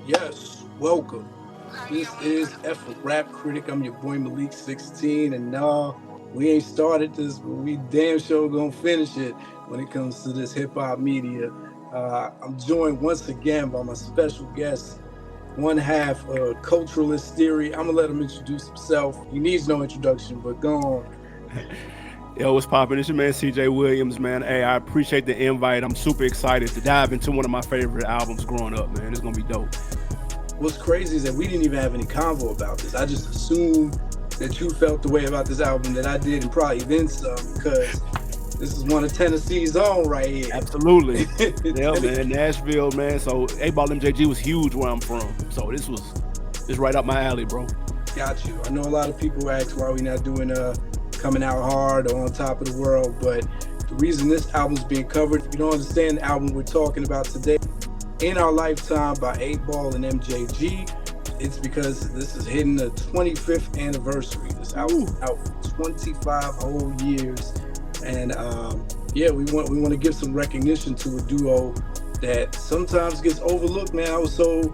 Yes, welcome. This is F Rap Critic. I'm your boy Malik 16, and no, we ain't started this, but we damn sure gonna finish it when it comes to this hip hop media. I'm joined once again by my special guest, one half culturalist theory. I'm gonna let him introduce himself. He needs no introduction, but go on. Yo, what's poppin'? It's your man CJ Williams, man. Hey, I appreciate the invite. I'm super excited to dive into one of my favorite albums growing up, man. It's gonna be dope. What's crazy is that we didn't even have any convo about this. I just assumed that you felt the way about this album that I did, and probably then some, because this is one of Tennessee's own right here. Absolutely. Yeah, man. Nashville, man. So A-Ball MJG was huge where I'm from. So this right up my alley, bro. Got you. I know a lot of people ask why we not doing Coming Out Hard or On Top of the World, but the reason this album's being covered, if you don't understand the album we're talking about today, In Our Lifetime by 8Ball and MJG, it's because this is hitting the 25th anniversary. This album out for 25 whole years, and yeah, we want to give some recognition to a duo that sometimes gets overlooked. Man, I was so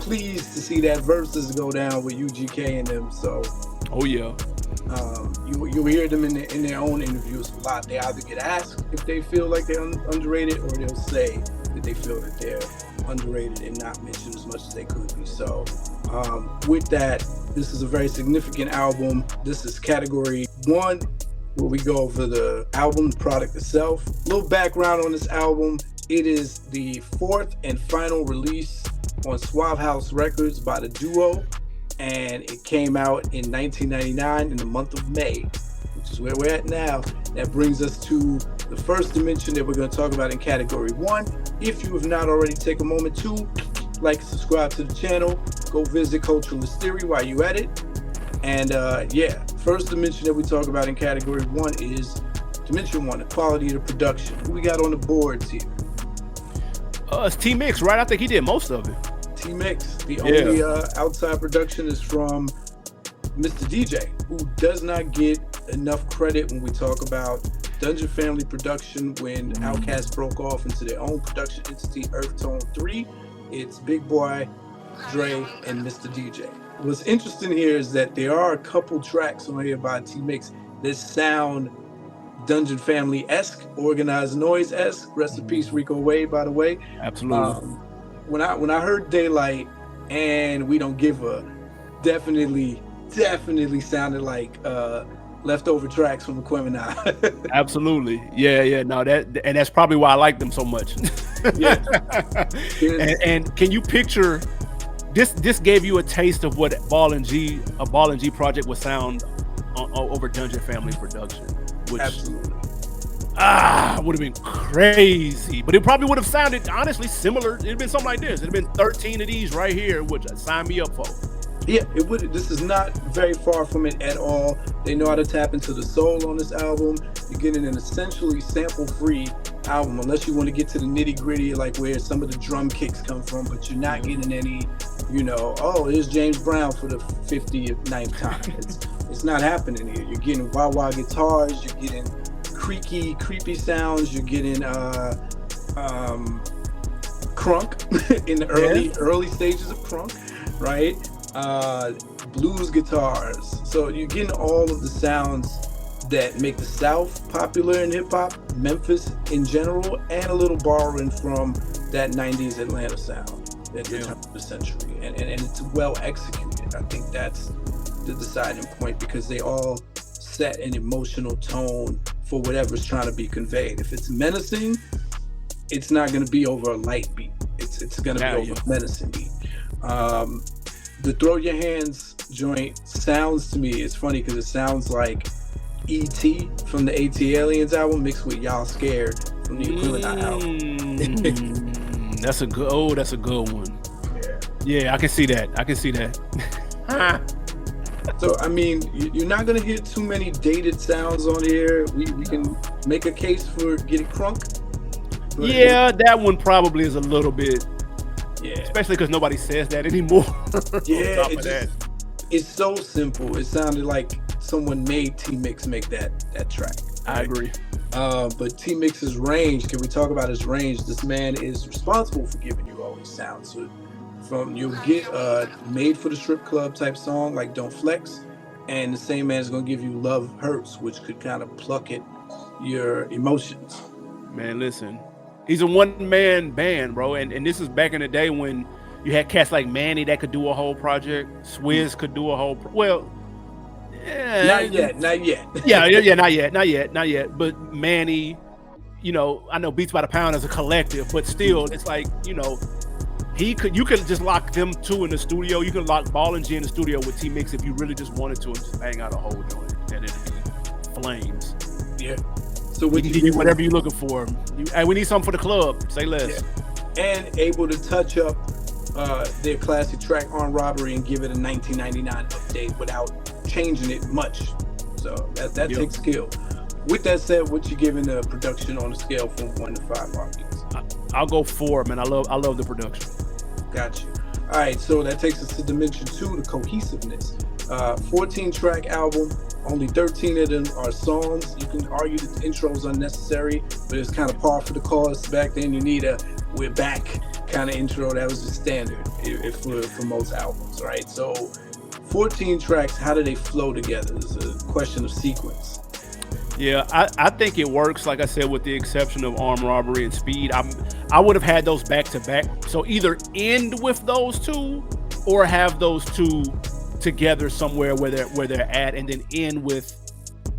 pleased to see that Versus go down with UGK and them. So, oh yeah, you'll hear them in their own interviews a lot. They either get asked if they feel like they're underrated, or they'll say that they feel that they're underrated and not mentioned as much as they could be. So with that, this is a very significant album. This is category 1, where we go over the album, the product itself. A little background on this album: it is the 4th and final release on Suave House Records by the duo, and it came out in 1999 in the month of May, which is where we're at now. That brings us to the first dimension that we're going to talk about in category 1. If you have not already, take a moment to like and subscribe to the channel. Go visit Culturalist Theory while you at it. And yeah, first dimension that we talk about in category 1 is dimension 1, the quality of the production. Who we got on the boards here? It's T-Mix, right? I think he did most of it. T-Mix. The only outside production is from Mr. DJ, who does not get enough credit when we talk about Dungeon Family production. When Outkast broke off into their own production entity, Earth Tone 3, it's Big Boy, Dre, and Mr. DJ. What's interesting here is that there are a couple tracks on here by T-Mix that sound Dungeon Family-esque, Organized Noise-esque. Rest in peace, Rico Wade, by the way. Absolutely. When I heard Daylight and We Don't Give a, definitely sounded like leftover tracks from Aquemini. Absolutely. Yeah. No, that's probably why I like them so much. Yeah. and can you picture this gave you a taste of what a Ball and G project would sound over Dungeon Family production, which Absolutely. Would have been crazy, but it probably would have sounded honestly similar. It'd been something like this. It'd been 13 of these right here, which I'd sign me up for. Yeah, it would. This is not very far from it at all. They know how to tap into the soul on this album. You're getting an essentially sample-free album, unless you want to get to the nitty-gritty, like where some of the drum kicks come from, but you're not getting any, oh, here's James Brown for the 59th time. It's not happening here. You're getting wah-wah guitars, you're getting creepy sounds, you're getting crunk in the early stages of crunk, right? Blues guitars. So you're getting all of the sounds that make the South popular in hip-hop, Memphis in general, and a little borrowing from that 90s Atlanta sound at the turn of the century. And it's well executed. I think that's the deciding point, because they all set an emotional tone for whatever's trying to be conveyed. If it's menacing, it's not going to be over a light beat. It's going to be over a menacing beat. The Throw Your Hands joint sounds to me, it's funny because it sounds like E.T. from the A.T. Aliens album mixed with Y'all Scared from the Aquemini album. That's a good one. Yeah, I can see that. So, I mean, you're not going to hear too many dated sounds on here. We can make a case for Get It Crunk. Yeah, that one probably is a little bit. Yeah. Especially because nobody says that anymore. Yeah, it's so simple. It sounded like someone made T-Mix make that track. Right? I agree. But T-Mix's range, can we talk about his range? This man is responsible for giving you all these sounds. So you'll get a made for the strip club type song like Don't Flex, and the same man is going to give you Love Hurts, which could kind of pluck at your emotions. Man, listen, he's a one-man band, bro, and this is back in the day when you had cats like Manny that could do a whole project. Swizz could do a whole not yet. yeah, not yet. But Manny, I know Beats by the Pound as a collective, but still, it's like, you could just lock them two in the studio. You can lock Ballin' G in the studio with T-Mix if you really just wanted to, and just bang out a whole joint, and it'd be flames. Yeah. So we can give you whatever you're looking for. Hey, we need something for the club. Say less. Yeah. And able to touch up their classic track Armed Robbery and give it a 1999 update without changing it much. So that takes skill. With that said, what you giving the production on a scale from 1 to 5 RPs? I'll go 4, man. I love the production. Got you. All right, so that takes us to dimension 2, the cohesiveness. 14-track album. Only 13 of them are songs. You can argue that the intro is unnecessary, but it's kind of par for the course. Back then, you need a "we're back" kind of intro. That was the standard for most albums, right? So 14 tracks, how do they flow together? It's a question of sequence. Yeah, I think it works, like I said, with the exception of Armed Robbery and Speed. I would have had those back to back. So either end with those two or have those two together somewhere where they're at, and then end with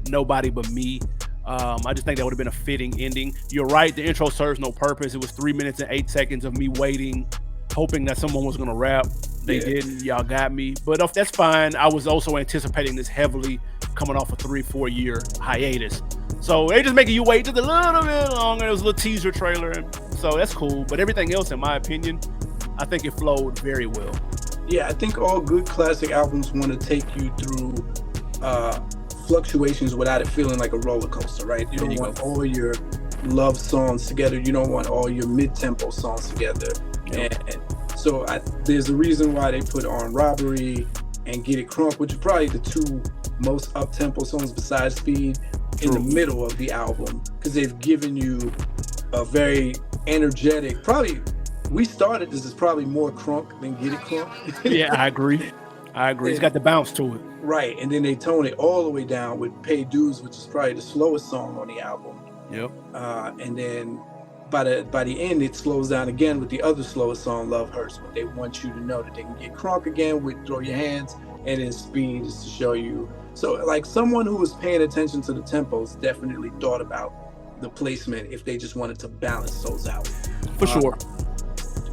Nobody But Me. I just think that would have been a fitting ending. You're right, the intro serves no purpose. It was 3 minutes and 8 seconds of me waiting, hoping that someone was gonna rap. They didn't. Y'all got me, but that's fine. I was also anticipating this heavily, coming off a 3-4 year hiatus, so they just making you wait just a little bit longer. There was a little teaser trailer, and so that's cool. But everything else, in my opinion, I think it flowed very well. Yeah, I think all good classic albums want to take you through fluctuations without it feeling like a roller coaster, right? You don't want all your love songs together. You don't want all your mid-tempo songs together. And so there's a reason why they put Armed Robbery and Get It Crunk, which are probably the two most up-tempo songs besides Speed, in the middle of the album, because they've given you a very energetic, probably, we started this is probably more crunk than Get It Crunk. Yeah, I agree. It's got the bounce to it. Right, and then they tone it all the way down with Pay Dues, which is probably the slowest song on the album. Yep. And then by the end, it slows down again with the other slowest song, Love Hurts. But they want you to know that they can get crunk again with Throw Your Hands, and then Speed is to show you. So like someone who was paying attention to the tempos definitely thought about the placement if they just wanted to balance those out. For sure.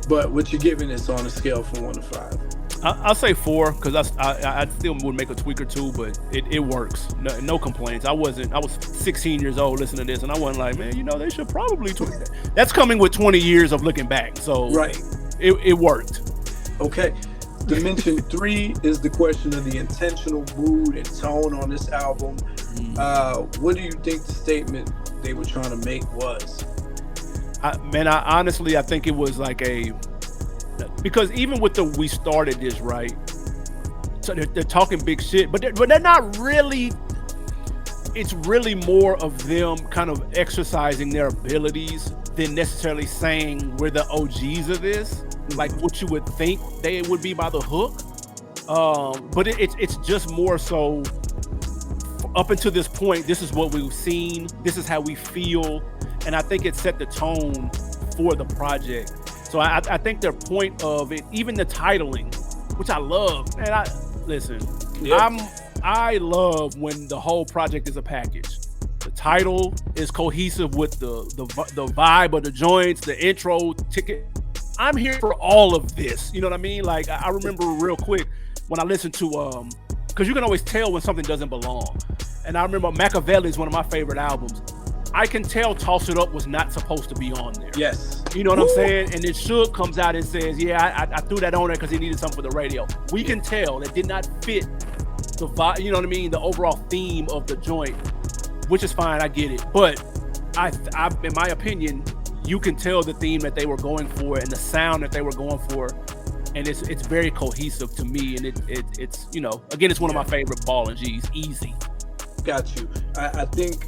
But what you're giving this on a scale from 1 to 5? I'll say 4, because I still would make a tweak or two, but it works. No complaints. I was 16 years old listening to this, and I wasn't like, man, they should probably tweak that. That's coming with 20 years of looking back. So right, it worked. Okay. Dimension 3 is the question of the intentional mood and tone on this album. What do you think the statement they were trying to make was? I honestly, I think it was like because even with we started this, right? So they're talking big shit, but they're not really. It's really more of them kind of exercising their abilities than necessarily saying we're the OGs of this, like what you would think they would be by the hook. But it's just more so up until this point, this is what we've seen, this is how we feel, and I think it set the tone for the project. So I think their point of it, even the titling, which I love, man. I love when the whole project is a package. The title is cohesive with the vibe of the joints, the intro, ticket. I'm here for all of this. You know what I mean? Like I remember real quick when I listened to because you can always tell when something doesn't belong. And I remember Machiavelli is one of my favorite albums. I can tell Toss It Up was not supposed to be on there. Yes. You know what I'm saying? And then Suge comes out and says, yeah, I threw that on there because he needed something for the radio. We can tell it did not fit the vibe, you know what I mean? The overall theme of the joint, which is fine. I get it. But I in my opinion, you can tell the theme that they were going for and the sound that they were going for. And it's very cohesive to me. And it's again, it's one of my favorite Ballin' G's. Easy. Got you. I think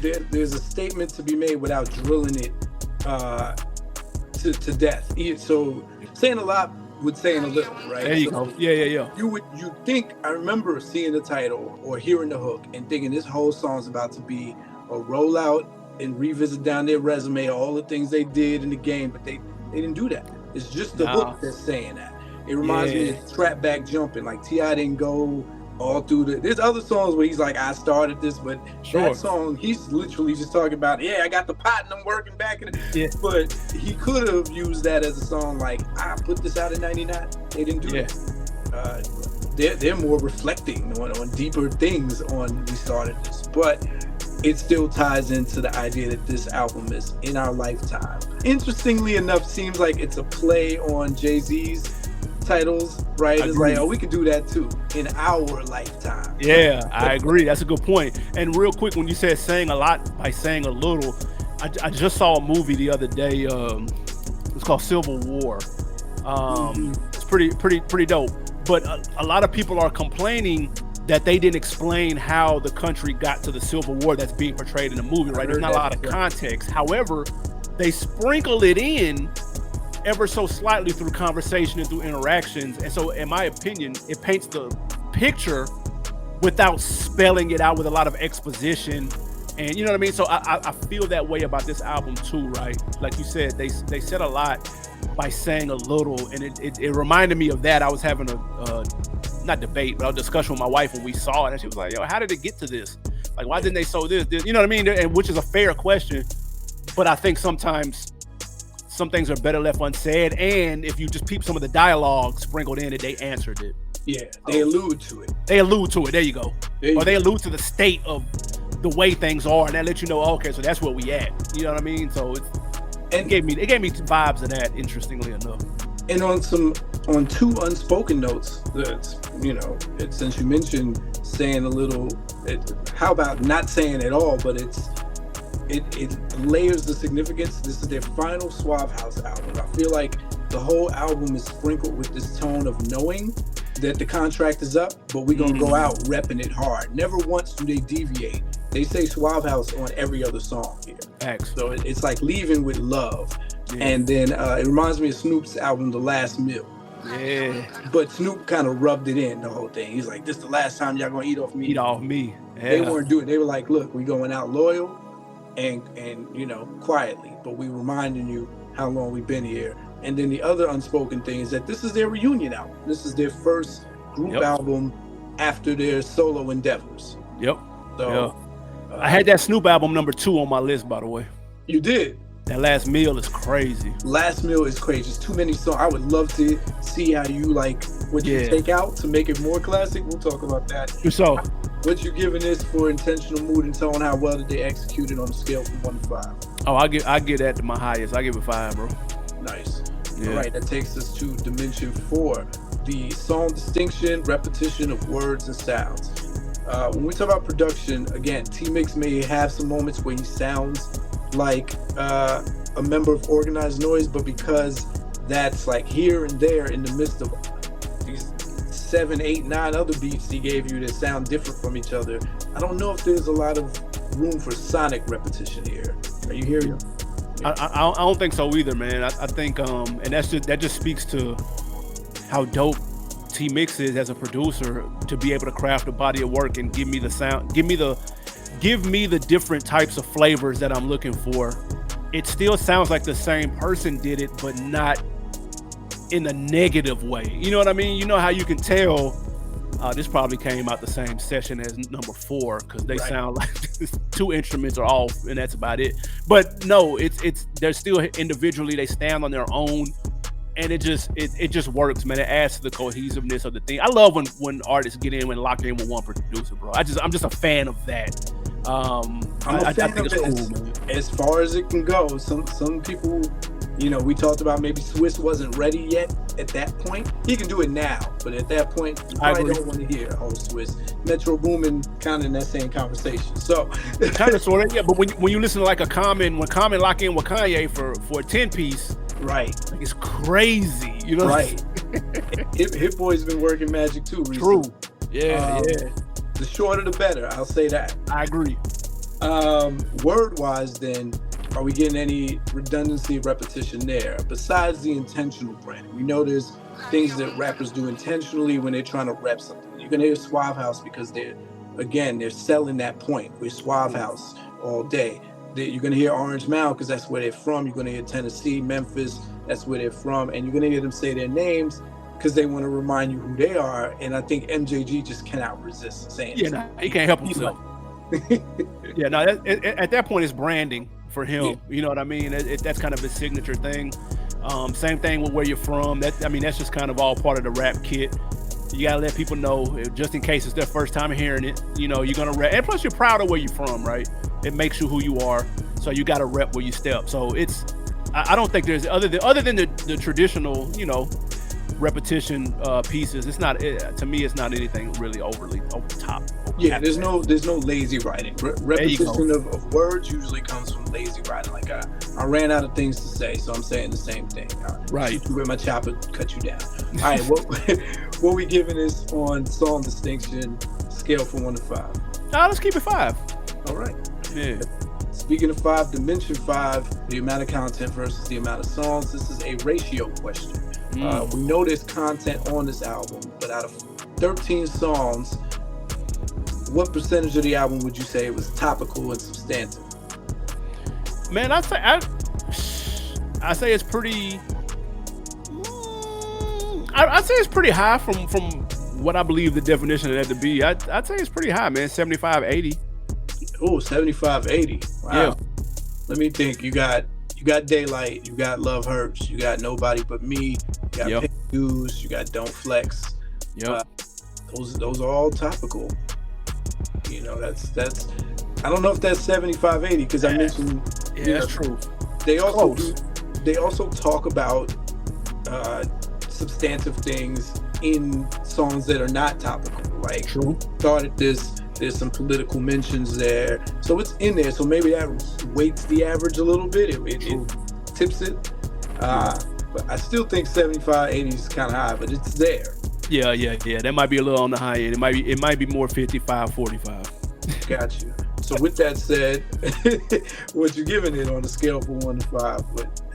there's a statement to be made without drilling it to death. So saying a lot with saying a little, right? There you go. Yeah. You think, I remember seeing the title or hearing the hook and thinking this whole song's about to be a rollout and revisit down their resume, all the things they did in the game, but they didn't do that. It's just the hook that's saying that. It reminds me of Trap Back Jumping, like T.I. didn't go all through there's other songs where he's like, I started this, but that song, he's literally just talking about, I got the pot and I'm working back in it. But he could have used that as a song like, I put this out in 99. They didn't do that. They're more reflecting on deeper things on we started this, but it still ties into the idea that this album is in our lifetime. Interestingly enough, seems like it's a play on Jay-Z's titles, right? It's like, we could do that too in our lifetime. Yeah, I agree. That's a good point. And real quick, when you said saying a lot by saying a little, I just saw a movie the other day. It's called Civil War. It's pretty dope. But a lot of people are complaining that they didn't explain how the country got to the Civil War that's being portrayed in the movie, right? There's not a lot of context. However, they sprinkle it in ever so slightly through conversation and through interactions. And so, in my opinion, it paints the picture without spelling it out with a lot of exposition. And you know what I mean? So I feel that way about this album too, right? Like you said, they said a lot by saying a little, and it reminded me of that. I was having a not debate, but a discussion with my wife when we saw it, and she was like, "Yo, how did it get to this? Like, why didn't they show this? You know what I mean?" And which is a fair question, but I think sometimes some things are better left unsaid, and if you just peep some of the dialogue sprinkled in, they answered it. Yeah, they allude to it. There you go. They allude to the state of the way things are, and that lets you know, okay, so that's where we at. You know what I mean? So it gave me vibes of that, interestingly enough. And on two unspoken notes, since you mentioned saying a little, how about not saying at all? But it layers the significance. This is their final Suave House album. I feel like the whole album is sprinkled with this tone of knowing that the contract is up, but we're gonna go out repping it hard. Never once do they deviate. They say Suave House on every other song here. So it's like leaving with love. And then it reminds me of Snoop's album, The Last Meal. Yeah. But Snoop kind of rubbed it in, the whole thing. He's like, this is the last time y'all gonna eat off me. Yeah. They weren't doing it. They were like, look, we going out loyal and quietly, but we reminding you how long we've been here. And then the other unspoken thing is that this is their reunion album. This is their first group album after their solo endeavors. So I had that Snoop album number 2 on my list, by the way. You did? That Last Meal is crazy. Last Meal is crazy. There's too many songs. I would love to see how you what you take out to make it more classic. We'll talk about that. So, what you giving this for intentional mood and tone? How well did they execute it on a scale from 1 to 5? Oh, I give that to my highest. I give it 5, bro. Nice. Yeah. All right, that takes us to dimension 4, the song distinction, repetition of words and sounds. When we talk about production, again, T-Mix may have some moments where he sounds like a member of Organized Noise, but because that's like here and there in the midst of these 7, 8, 9 other beats he gave you that sound different from each other, I don't know if there's a lot of room for sonic repetition here. Are you hearing? I don't think so either, man. I think and that just speaks to how dope T-Mix is as a producer, to be able to craft a body of work and give me the sound, give me the different types of flavors that I'm looking for. It still sounds like the same person did it, but not in a negative way. You know what I mean? You know how you can tell this probably came out the same session as number 4, because they sound like 2 instruments are off and that's about it. But no, they're still individually, they stand on their own, and it just works, man. It adds to the cohesiveness of the thing. I love when artists get in and lock in with one producer, bro. I'm just a fan of that. I think it's cool, man. As far as it can go. Some people, we talked about maybe Swiss wasn't ready yet at that point. He can do it now, but at that point, you probably don't want to hear, oh, Swiss. Metro Boomin kind of in that same conversation. So kind of sort of, yeah. But when you listen to like when Common lock in with Kanye for a 10-piece, right, like it's crazy, right. Hit Boy's been working magic too recently. True. Yeah. The shorter the better, I'll say that. I agree. Word-wise then, are we getting any redundancy, repetition there, besides the intentional branding? We know there's things that rappers do intentionally when they're trying to rep something. You're gonna hear Suave House because they're selling that point. We're Suave House all day. You're gonna hear Orange Mound because that's where they're from. You're gonna hear Tennessee, Memphis, that's where they're from, and you're gonna hear them say their names because they want to remind you who they are. And I think MJG just cannot resist saying, yeah, nah, he can't help himself. Yeah, no, at that point it's branding for him. Yeah. You know what I mean? That's kind of his signature thing. Same thing with where you're from. That's just kind of all part of the rap kit. You gotta let people know, just in case it's their first time hearing it. You know, you're gonna rep, and plus you're proud of where you're from, right? It makes you who you are. So you gotta rep where you step. So I don't think there's other than the traditional, you know, repetition pieces. It's not to me. It's not anything really overly over the top. Yeah, there's no lazy writing. Repetition of words usually comes from lazy writing. Like I ran out of things to say, so I'm saying the same thing. Right. Shoot you with my chopper, cut you down. All right, what we giving this on song distinction scale from 1 to 5? Let's keep it 5. All right. Yeah. Speaking of 5, dimension 5, the amount of content versus the amount of songs. This is a ratio question. We know there's content on this album, but out of 13 songs, what percentage of the album would you say was topical and substantive? Man, I say it's pretty. I'd say it's pretty high from what I believe the definition of that to be. I'd say it's pretty high, man. 75, 80. Oh, 75, 80. Wow. Yeah. Let me think. You got Daylight. You got Love Hurts. You got Nobody But Me. You got Pick News. You got Don't Flex. Yep. Those are all topical. You know, that's. I don't know if that's 75, 80 because I mentioned. Yeah, that's true. They also talk about substantive things in songs that are not topical. Like, started this. There's some political mentions there, so it's in there. So maybe that weights the average a little bit. It tips it. But I still think 75, 80 is kind of high, but it's there. Yeah. That might be a little on the high end. It might be more 55, 45. Got you. So with that said, what you giving it on a scale from 1 to 5?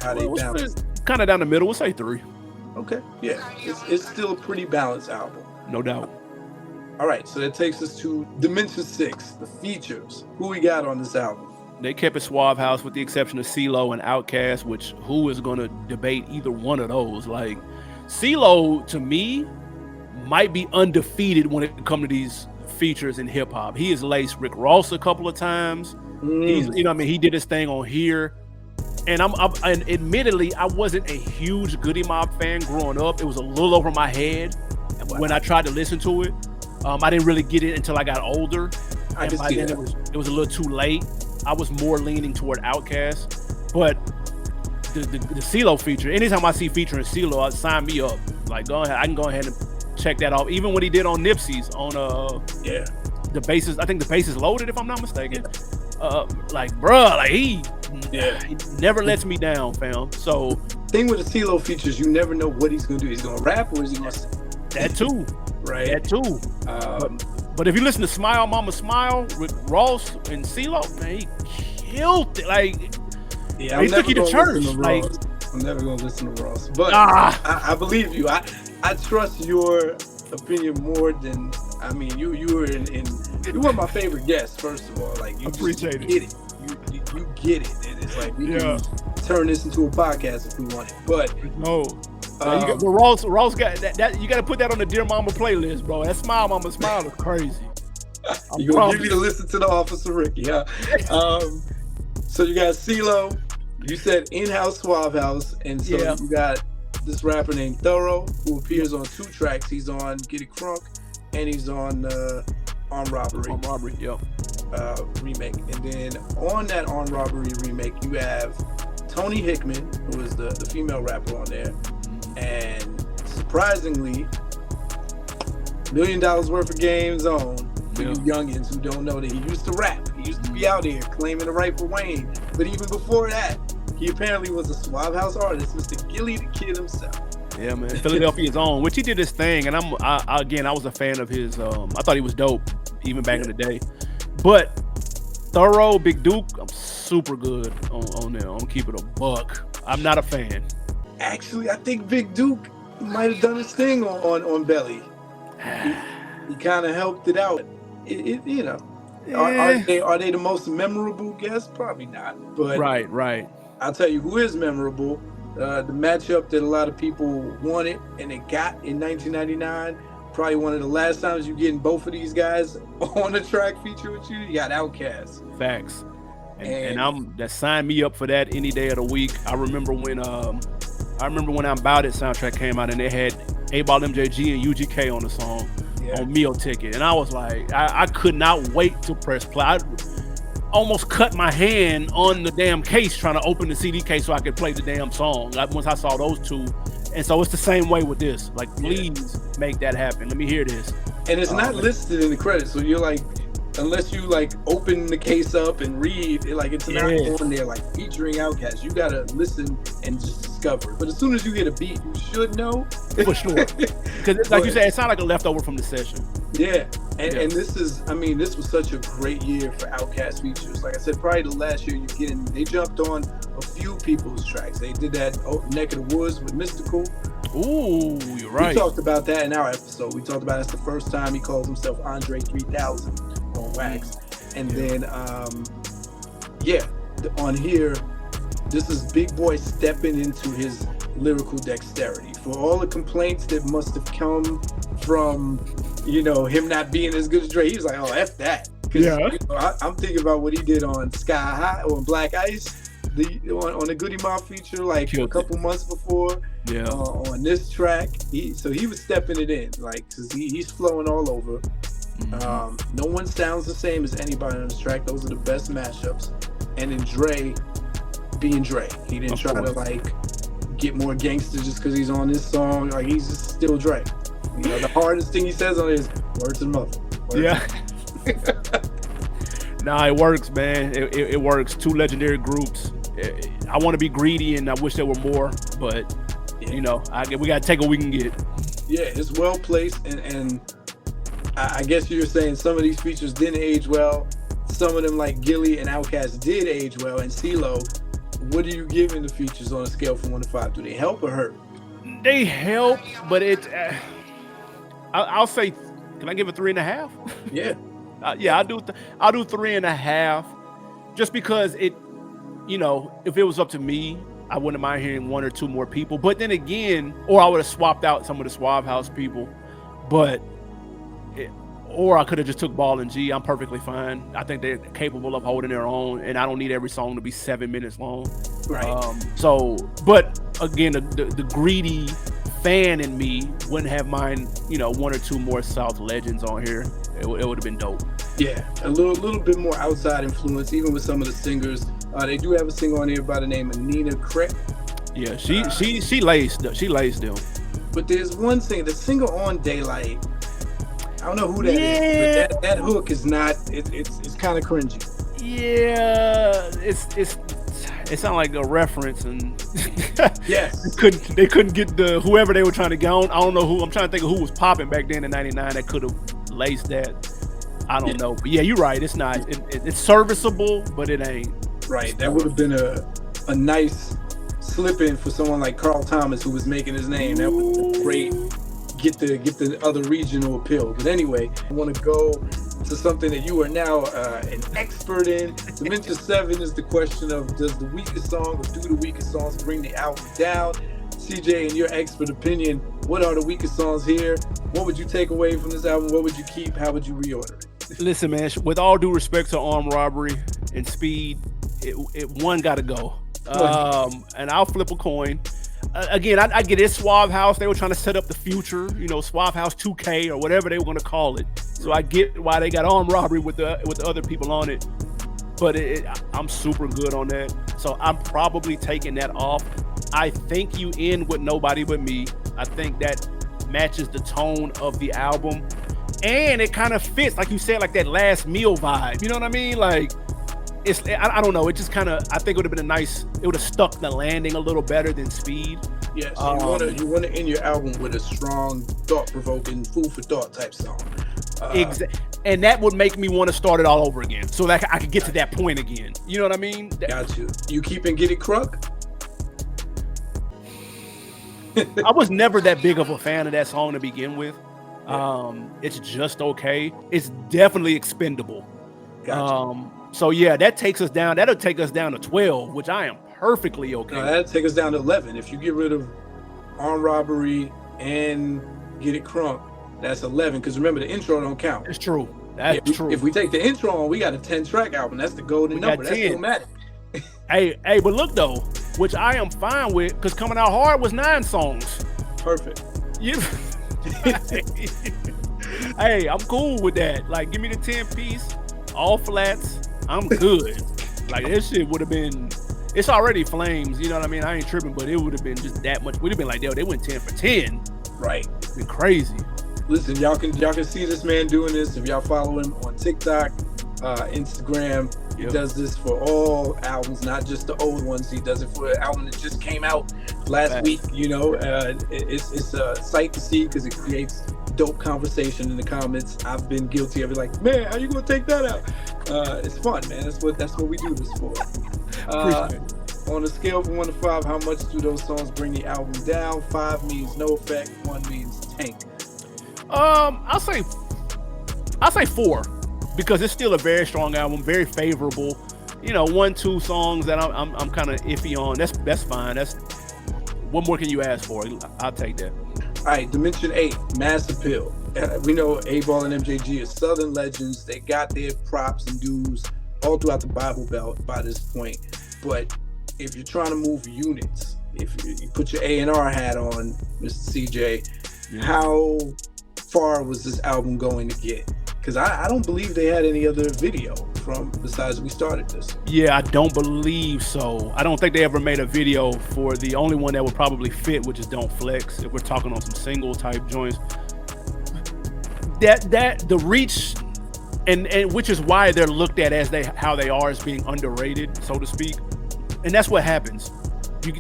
How they balance? Kind of down the middle. We'll say 3. Okay. Yeah. It's still a pretty balanced album. No doubt. All right. So that takes us to Dimension 6, the features. Who we got on this album? They kept it Suave House with the exception of Cee-Lo and Outkast, which who is going to debate either one of those? Like, Cee-Lo, to me, might be undefeated when it comes to these features in hip hop. He has laced Rick Ross a couple of times. He's, you know what I mean? He did his thing on Here. And and admittedly, I wasn't a huge Goody Mob fan growing up. It was a little over my head when I tried to listen to it. I didn't really get it until I got older. And by then it was a little too late. I was more leaning toward Outkast. But the Cee-Lo feature, anytime I see featuring Cee-Lo, sign me up. Like, go ahead. I can go ahead and check that off. Even what he did on Nipsey's on the bases. I think the bases loaded, if I'm not mistaken. Like, bruh, like he never lets me down, fam. So thing with the Cee-Lo features, you never know what he's gonna do. He's gonna rap or is he gonna sing? That too. Right. That too. But if you listen to Smile Mama Smile with Ross and Cee-Lo, man, he killed it. Like, he took you to church. Like, I'm never gonna listen to Ross. But I believe you. I trust your opinion more than you were my favorite guest, first of all. Like, you appreciate it. Get it. You get it. And it's like we can turn this into a podcast if we want it. But no. Ross got that. You got to put that on the Dear Mama playlist, bro. That Smile Mama Smile is crazy. You gonna give me to listen to the Officer Ricky, huh? So you got Cee-Lo. You said in-house Suave House, and so you got this rapper named Thorough who appears on 2 tracks. He's on Get It Crunk, and he's on Armed Robbery. Armed Robbery, remake. And then on that Armed Robbery remake, you have Tony Hickman, who is the female rapper on there. And surprisingly, $1 million worth of games on for you youngins who don't know that he used to rap. He used to be out here claiming the right for Wayne. But even before that, he apparently was a Suave House artist, Mr. Gilly the Kid himself. Yeah, man. Philadelphia's own, which he did his thing. And I was a fan of his. I thought he was dope, even back in the day. But Thorough, Big Duke, I'm super good on there. I'm keeping a buck. I'm not a fan. Actually, I think Big Duke might have done his thing on Belly. He kind of helped it out. You know, are they the most memorable guests? Probably not. But right. I'll tell you who is memorable. The matchup that a lot of people wanted and they got in 1999. Probably one of the last times you getting both of these guys on a track feature with you. You got Outkast. Facts. And that signed me up for that any day of the week. I remember when I'm About It soundtrack came out and they had 8-Ball MJG and UGK on the song on Meal Ticket. And I was like, I could not wait to press play. I almost cut my hand on the damn case trying to open the CD case so I could play the damn song. Once I saw those two. And so it's the same way with this. Like, please make that happen. Let me hear this. And it's not listed in the credits. So you're like, unless you like open the case up and read, it's not on there like featuring Outkast. You gotta listen and just discover. But as soon as you get a beat, you should know for sure. Because like you said, it sounded like a leftover from the session. Yeah, and this was such a great year for Outkast features. Like I said, probably the last year they jumped on a few people's tracks. They did that Neck of the Woods with Mystical. Ooh, you're right. We talked about that in our episode. We talked about that's the first time he calls himself Andre 3000 on Wax. And then, on here, this is Big Boy stepping into his lyrical dexterity. For all the complaints that must have come from, him not being as good as Dre, he was like, oh, F that. I'm thinking about what he did on Sky High, on Black Ice, on the Goody Mob feature, like a couple months before. On this track, he was stepping it in, like, cause he's flowing all over. Mm-hmm. No one sounds the same as anybody on this track. Those are the best mashups. And then Dre being Dre, he didn't try to like get more gangster just because he's on this song. Like, he's just still Dre. The hardest thing he says on it is "Word to the mother." Nah, it works, man. It works. Two legendary groups. I want to be greedy, and I wish there were more, but we got to take what we can get. Yeah, it's well placed, and I guess you're saying some of these features didn't age well. Some of them, like Gilly and Outkast, did age well, and Cee-Lo. What are you giving the features on a scale from 1 to 5? Do they help or hurt? They help, but I'll say, can I give it 3.5? Yeah. I'll do 3.5, just because it, if it was up to me, I wouldn't mind hearing one or two more people. But then again, or I would have swapped out some of the Suave House people, or I could have just took Ball and G. I'm perfectly fine. I think they're capable of holding their own, and I don't need every song to be 7 minutes long. Right. But again, the greedy fan in me wouldn't have mind, one or two more South legends on here. It would have been dope. Yeah, a little bit more outside influence, even with some of the singers. They do have a singer on here by the name of Nina Kreck. Yeah, she laced them. But there's one singer, the singer on Daylight. I don't know who that is, but that hook is not. It's kind of cringy. Yeah, it sounded like a reference, and yes, they couldn't get whoever they were trying to get on. I don't know who. I'm trying to think of who was popping back then in '99 that could have laced that. I don't know, but yeah, you're right. It's not. It's serviceable, but it ain't. Right. That would have been a nice slip in for someone like Carl Thomas, who was making his name. That was great. Get the other regional appeal. But anyway, I want to go to something that you are now an expert in. Dementia 7 is the question of, does the weakest song or do the weakest songs bring the album down? CJ, in your expert opinion, what are the weakest songs here? What would you take away from this album? What would you keep? How would you reorder it? Listen, man, with all due respect to Armed Robbery and Speed, one got to go. And I'll flip a coin. Again, I get it. Suave House, they were trying to set up the future, Suave House 2K or whatever they were going to call it. So I get why they got Armed Robbery with the other people on it. But I'm super good on that. So I'm probably taking that off. I think you end with Nobody But Me. I think that matches the tone of the album. And it kind of fits, like you said, like that last meal vibe. You know what I mean? Like, I don't know. It just kind of, I think it would have been it would have stuck the landing a little better than Speed. Yes, you want to end your album with a strong, thought-provoking, food for thought type song. Exactly. And that would make me want to start it all over again, so that I could get to that point again. You know what I mean? Got you. You keeping Get It Crunk? I was never that big of a fan of that song to begin with. It's just okay. It's definitely expendable. Gotcha. So yeah, that takes us down. That'll take us down to 12, which I am perfectly okay. No, with. that'll take us down to 11. If you get rid of Armed Robbery and Get It Crunk, that's 11. Because remember, the intro don't count. It's true. That's true. If we take the intro on, we got a 10-track album. That's the golden number. That's automatic. Hey, but look though, which I am fine with, because Coming Out Hard was 9 songs. Perfect. You. Hey, I'm cool with that. Like, give me the 10-piece, all flats. I'm good. Like, this shit would have been. It's already flames. You know what I mean? I ain't tripping, but it would have been just that much. We'd have been like, yo, they went 10 for 10. Right. It's been crazy. Listen, y'all can see this man doing this if y'all follow him on TikTok, Instagram. He does this for all albums, not just the old ones. He does it for an album that just came out last week. You know, it's a sight to see because it creates dope conversation in the comments. I've been guilty of it. Like, man, how you gonna take that out? It's fun, man. That's what we do this for. On a scale from 1 to 5, how much do those songs bring the album down? 5 means no effect. 1 means tank. I'll say 4, because it's still a very strong album, very favorable. You know, 1, 2 songs that I'm kind of iffy on. That's fine. What more can you ask for? I'll take that. All right, Dimension 8, Mass Appeal. We know A-Ball and MJG are Southern legends. They got their props and dues all throughout the Bible Belt by this point. But if you're trying to move units, if you put your A&R hat on, Mr. CJ, how far was this album going to get? Because I don't believe they had any other video besides We Started This. Yeah, I don't believe so. I don't think they ever made a video for the only one that would probably fit, which is Don't Flex, if we're talking on some single type joints. That the reach, and which is why they're looked at as how they are, as being underrated, so to speak. And that's what happens.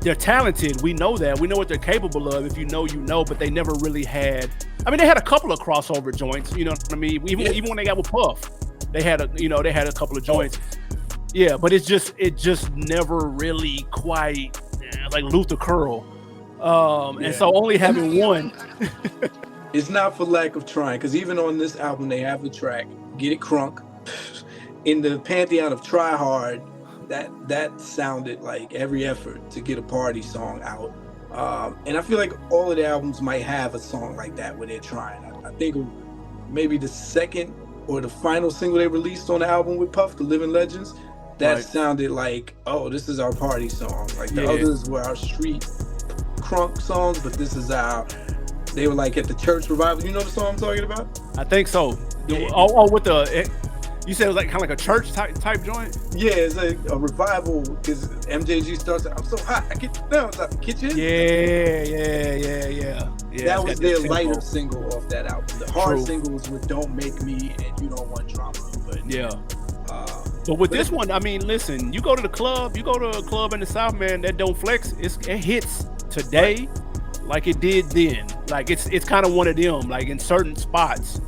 They're talented. We know that. We know what they're capable of. If you know, you know. But they never really had. I mean, they had a couple of crossover joints. You know what I mean? Even when they got with Puff, they had a couple of joints. Yeah, but it just never really quite like Luther Curl. And so only having one. It's not for lack of trying, because even on this album they have the track Get It Crunk. In the pantheon of Try Hard, that sounded like every effort to get a party song out. And I feel like all of the albums might have a song like that where they're trying. I think maybe the second or the final single they released on the album with Puff, The Living Legends, that sounded like, oh, this is our party song. Like the others were our street crunk songs, but this is they were like at the church revival. You know the song I'm talking about? I think so. With you said it was like kind of like a church type joint? Yeah, it's like a revival because MJG starts, I'm so hot, I get down inside the kitchen. Yeah. That was their lighter single off that album. The hard singles were Don't Make Me and You Don't Want Drama. But with this one, I mean, listen, you go to a club in the South, man, that Don't Flex, it hits today like it did then. Like it's kind of one of them, like in certain spots.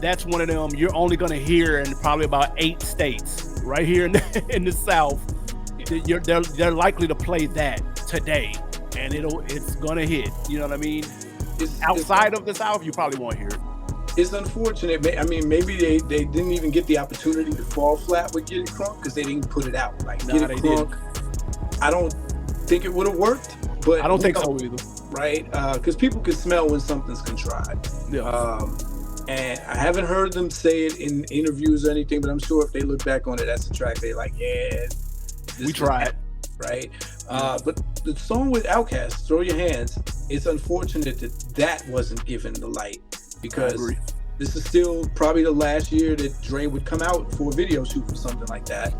That's one of them you're only going to hear in probably about 8 states. Right here in the South, they're likely to play that today, and it's going to hit. You know what I mean? Outside of the South, you probably won't hear it. It's unfortunate. I mean, maybe they didn't even get the opportunity to fall flat with Get It Crunk because they didn't put it out. Like Get It Crunk, I don't think it would have worked. But I don't think so either. Right? Because people can smell when something's contrived. Yeah. And I haven't heard them say it in interviews or anything, but I'm sure if they look back on it, that's a track they're like, yeah, we tried. Right? But the song with Outkast, Throw Your Hands, it's unfortunate that wasn't given the light, because this is still probably the last year that Dre would come out for a video shoot for something like that.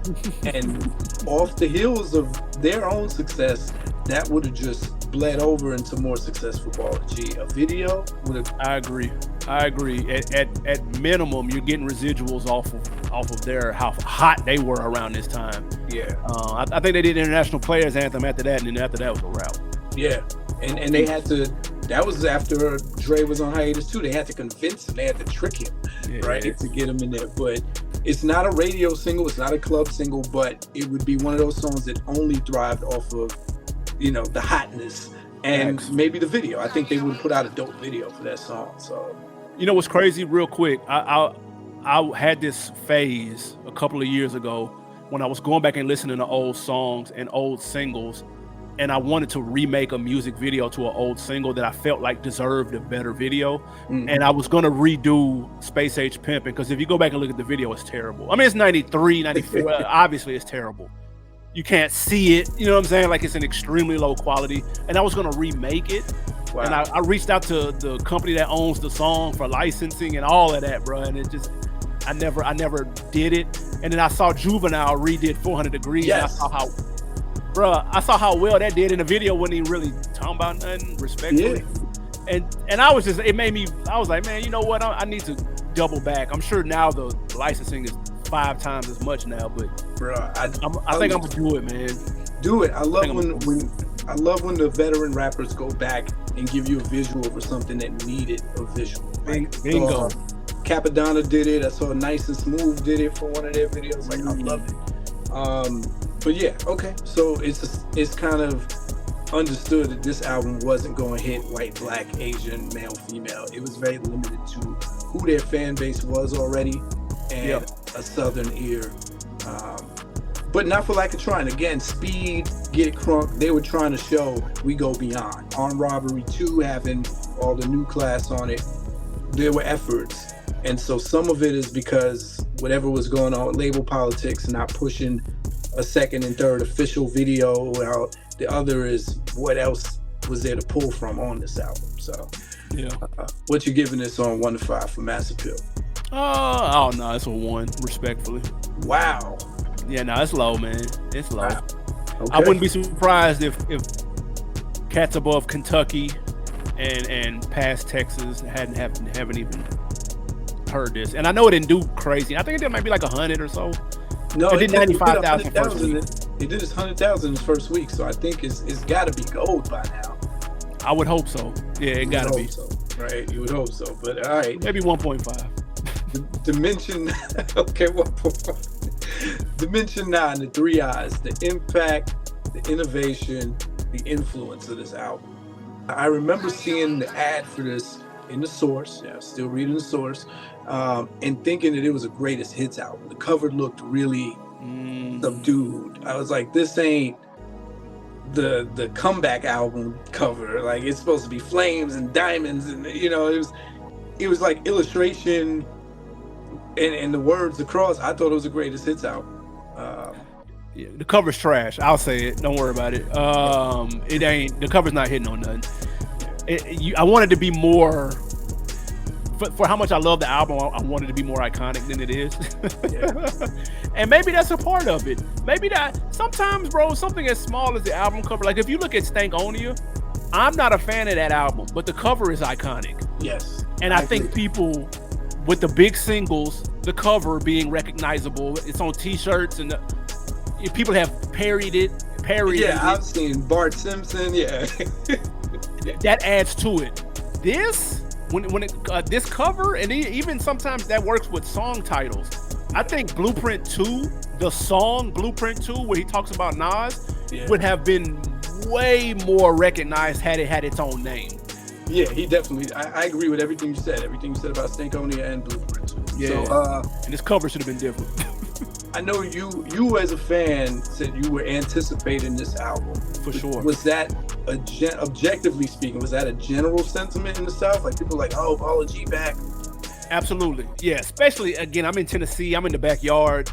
And off the heels of their own success, that would have just bled over into more success for Baller G. A video would have. I agree. At minimum, you're getting residuals off of their how hot they were around this time. Yeah. I think they did International Players Anthem after that, and then after that was a wrap. Yeah. And they had to. That was after Dre was on hiatus too. They had to convince him. They had to trick him, to get him in there. But it's not a radio single. It's not a club single. But it would be one of those songs that only thrived off of, the hotness and Facts. maybe the video. I think they would put out a dope video for that song. So You know what's crazy? Real quick, I had this phase a couple of years ago when I was going back and listening to old songs and old singles, and I wanted to remake a music video to an old single that I felt like deserved a better video. And I was going to redo Space Age Pimpin', because if you go back and look at the video, it's terrible. I mean, it's 93, 94. Obviously, it's terrible. You can't see it. You know what I'm saying? Like, it's an extremely low quality. And I was going to remake it. wow. And I reached out to the company that owns the song for licensing and all of that, bro. And it just, I never did it. And then I saw Juvenile redid 400 Degrees. Yes. And I saw how well that did in the video. Wasn't even really talking about nothing, respectfully. Yeah. And I was just, it made me, I was like, man, you know what? I need to double back. I'm sure now the licensing is 5 times as much now, but Bro, I think I'm gonna do it, man. do it. I love when the veteran rappers go back and give you a visual for something that needed a visual. Bingo. Capadonna did it. I saw Nice and Smooth did it for one of their videos. Like, I love it. But yeah, okay. So it's kind of understood that this album wasn't going to hit white, black, Asian, male, female. It was very limited to who their fan base was already and a southern ear. But not for lack of trying. Again, Speed, Get It Crunk, they were trying to show we go beyond. Armed Robbery 2 having all the new class on it, there were efforts. And so some of it is because whatever was going on with label politics and not pushing a second and third official video out. The other is what else was there to pull from on this album. So what you giving this on 1 to 5 for Mass Appeal? Oh no, it's a 1, respectfully. Wow. Yeah, no, it's low, man. It's low. Wow. Okay. I wouldn't be surprised if cats above Kentucky and past Texas haven't even heard this. And I know it didn't do crazy. I think it did maybe like 100 or so. No, it did 95,000 first week. It did its 100,000 in its first week, so I think it's got to be gold by now. I would hope so. Yeah, it got to be. So, right? You would hope so. But all right. Maybe 1.5. Dimension, okay, 1.5. Dimension 9, the 3 eyes, the impact, the innovation, the influence of this album. I remember seeing the ad for this in the source. Yeah, still reading the source, and thinking that it was a greatest hits album. The cover looked really subdued. I was like, this ain't the comeback album cover. Like, it's supposed to be flames and diamonds, and it was like illustration and the words across. I thought it was a greatest hits album. Yeah, the cover's trash. I'll say it. Don't worry about it. It ain't. The cover's not hitting on nothing. I wanted to be more. For how much I love the album, I wanted to be more iconic than it is. And maybe that's a part of it. Maybe that sometimes, bro, something as small as the album cover. Like if you look at Stankonia, I'm not a fan of that album, but the cover is iconic. Yes. And I think people with the big singles, the cover being recognizable, it's on T-shirts and people have parodied it. Yeah, I've seen Bart Simpson. Yeah. That adds to it. This. When this cover, and even sometimes that works with song titles. I think Blueprint 2, the song Blueprint 2, where he talks about Nas, would have been way more recognized had it had its own name. Yeah, he definitely. I agree with everything you said. Everything you said about Stankonia and Blueprint 2. Yeah. So, and this cover should have been different. I know you as a fan said you were anticipating this album. For sure. Was that objectively speaking, was that a general sentiment in the South? Like people like, oh, Baller G back? Absolutely. Yeah, especially, again, I'm in Tennessee. I'm in the backyard.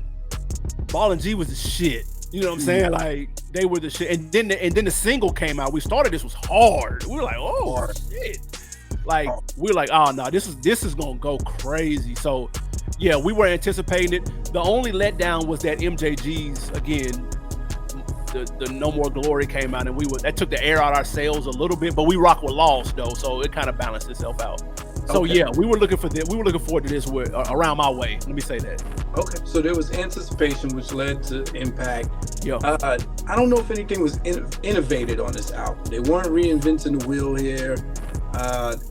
Ball and G was the shit. You know what I'm saying? Like, they were the shit. And then the single came out. We started, this was hard. We were like, oh, shit. Like, we were like, oh, no, this is going to go crazy. So, yeah, we were anticipating it. The only letdown was that MJG's, again, the No More Glory came out, and that took the air out our sails a little bit, but we rock with Lost though, so it kind of balanced itself out. So yeah, we were looking forward to this around my way. Let me say that. Okay, so there was anticipation, which led to impact. Yeah. I don't know if anything was innovated on this album. They weren't reinventing the wheel here,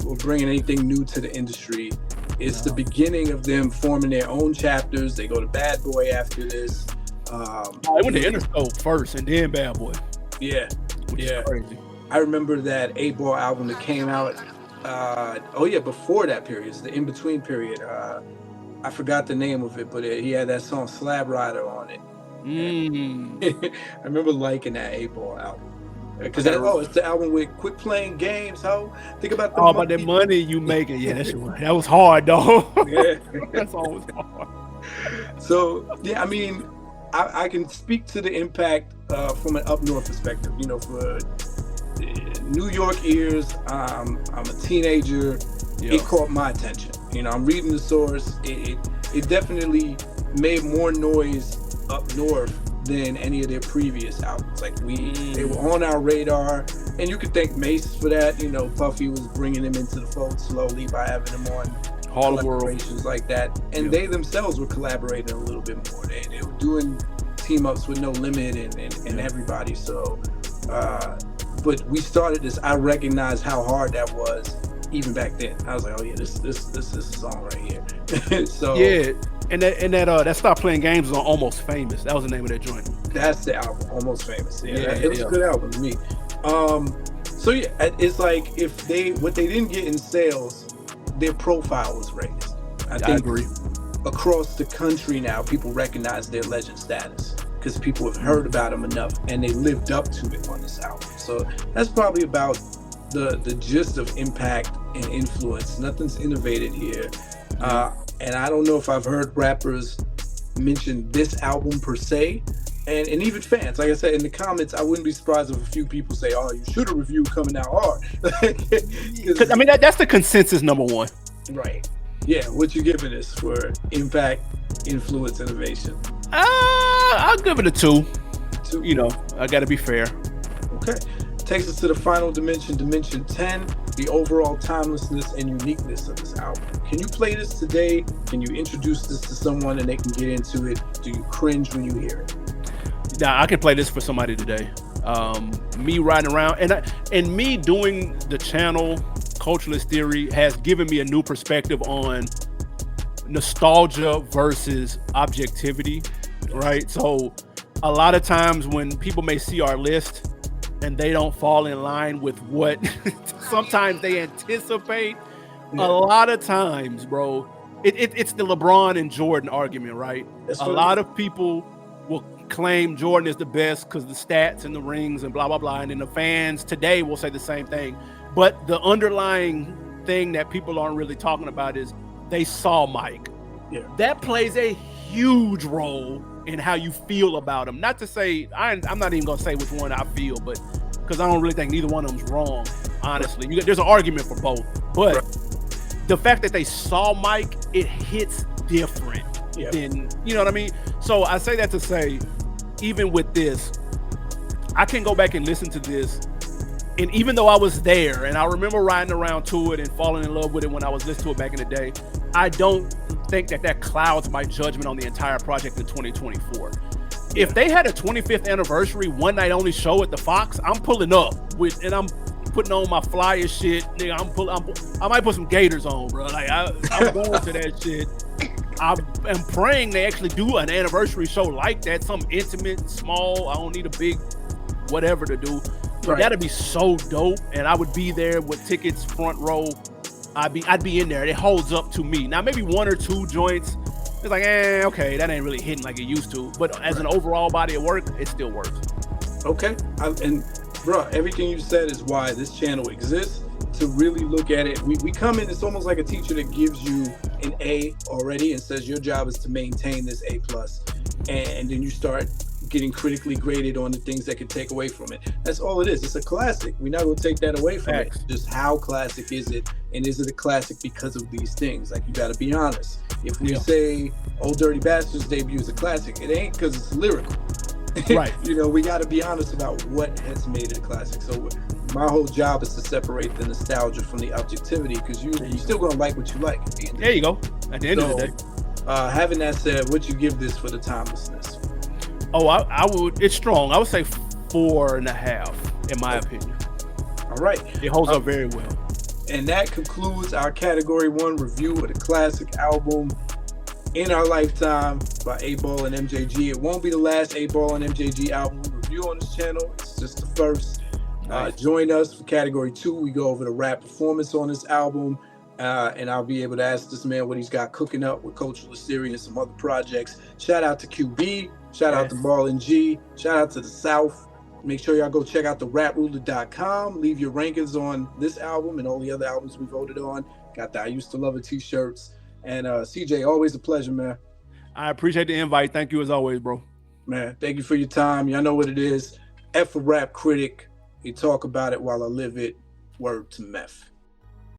or bringing anything new to the industry. It's the beginning of them forming their own chapters. They go to Bad Boy after this. I went to Interscope first and then Bad Boy. Yeah, which is crazy. I remember that 8-Ball album that came out. Before that period, it's the in between period. I forgot the name of it, but he had that song "Slab Rider" on it. I remember liking that 8-Ball album because it's the album with "Quit Playing Games." Ho, think about the about that money you making. Yeah, that was hard, though. Yeah, that's always hard. So yeah, I mean, I can speak to the impact from an up north perspective. You know, for New York ears, I'm a teenager. Yeah. It caught my attention. You know, I'm reading the source. It definitely made more noise up north than any of their previous albums. Like they were on our radar, and you could thank Mace for that. You know, Puffy was bringing them into the fold slowly by having them on collaborations like that, and they themselves were collaborating a little bit more. They were doing team ups with No Limit and everybody. So, but we started this. I recognized how hard that was even back then. I was like, oh yeah, this is a song right here. So yeah. And that Stop Playing Games was on Almost Famous. That was the name of that joint. That's the album, Almost Famous. Yeah, it was a good album to me. So yeah, it's like what they didn't get in sales, their profile was raised. I agree. Across the country now, people recognize their legend status because people have heard about them enough, and they lived up to it on this album. So that's probably about the gist of impact and influence. Nothing's innovated here. And I don't know if I've heard rappers mention this album per se, and even fans. Like I said in the comments, I wouldn't be surprised if a few people say, "Oh, you should have reviewed Coming Out Hard." Because I mean, that's the consensus number one. Right. Yeah. What you giving this for impact, influence, innovation? I'll give it a 2. 2. You know, I got to be fair. Okay. Takes us to the final dimension 10, the overall timelessness and uniqueness of this album. Can you play this today? Can you introduce this to someone and they can get into it? Do you cringe when you hear it? Nah, I can play this for somebody today. Me riding around and me doing the channel Culturalist Theory has given me a new perspective on nostalgia versus objectivity, right? So a lot of times when people may see our list and they don't fall in line with what sometimes they anticipate. A lot of times, bro, it's the LeBron and Jordan argument, right? A lot of people will claim Jordan is the best because the stats and the rings and blah, blah, blah. And then the fans today will say the same thing. But the underlying thing that people aren't really talking about is they saw Mike. Yeah. That plays a huge role in how you feel about him. Not to say, I'm not even gonna say which one I feel, but because I don't really think neither one of them's wrong, honestly. There's an argument for both, but the fact that they saw Mike, it hits different than, you know what I mean? So I say that to say, even with this, I can go back and listen to this, and even though I was there, and I remember riding around to it and falling in love with it when I was listening to it back in the day, I don't think that clouds my judgment on the entire project in 2024. If they had a 25th anniversary one night only show at the Fox, I'm pulling up and I'm putting on my flyer shit. Nigga, I might put some Gators on, bro. Like I'm going to that shit. I am praying they actually do an anniversary show like that, some intimate, small. I don't need a big whatever to do. But that'd be so dope, and I would be there with tickets front row. I'd be in there. It holds up to me. Now maybe one or two joints, it's like, okay, that ain't really hitting like it used to. But as an overall body of work, it still works. Okay, and bro, everything you said is why this channel exists. To really look at it, we come in. It's almost like a teacher that gives you an A already and says your job is to maintain this A+, and then you start getting critically graded on the things that can take away from it. That's all it is. It's a classic. We're not going to take that away from it. Just how classic is it? And is it a classic because of these things? Like, you got to be honest. If we say Old Dirty Bastard's debut is a classic, it ain't because it's lyrical. Right. You know, we got to be honest about what has made it a classic. So my whole job is to separate the nostalgia from the objectivity, because you're still going to like what you like at the end. There you go. At the end of the day. Having that said, what you give this for the timelessness? Oh, I would. It's strong. I would say 4.5, in my opinion. All right. It holds up very well. And that concludes our Category 1 review of the classic album In Our Lifetime by 8-Ball and MJG. It won't be the last 8-Ball and MJG album we review on this channel. It's just the first. Nice. Join us for category 2. We go over the rap performance on this album, and I'll be able to ask this man what he's got cooking up with Coach Lastiri and some other projects. Shout out to QB. Shout out to Ball and G. Shout out to the South. Make sure y'all go check out the raproulette.com. Leave your rankings on this album and all the other albums we voted on. Got the I Used to Love It t-shirts. And CJ, always a pleasure, man. I appreciate the invite. Thank you as always, bro. Man, thank you for your time. Y'all know what it is. F a rap critic. You talk about it while I live it. Word to meth.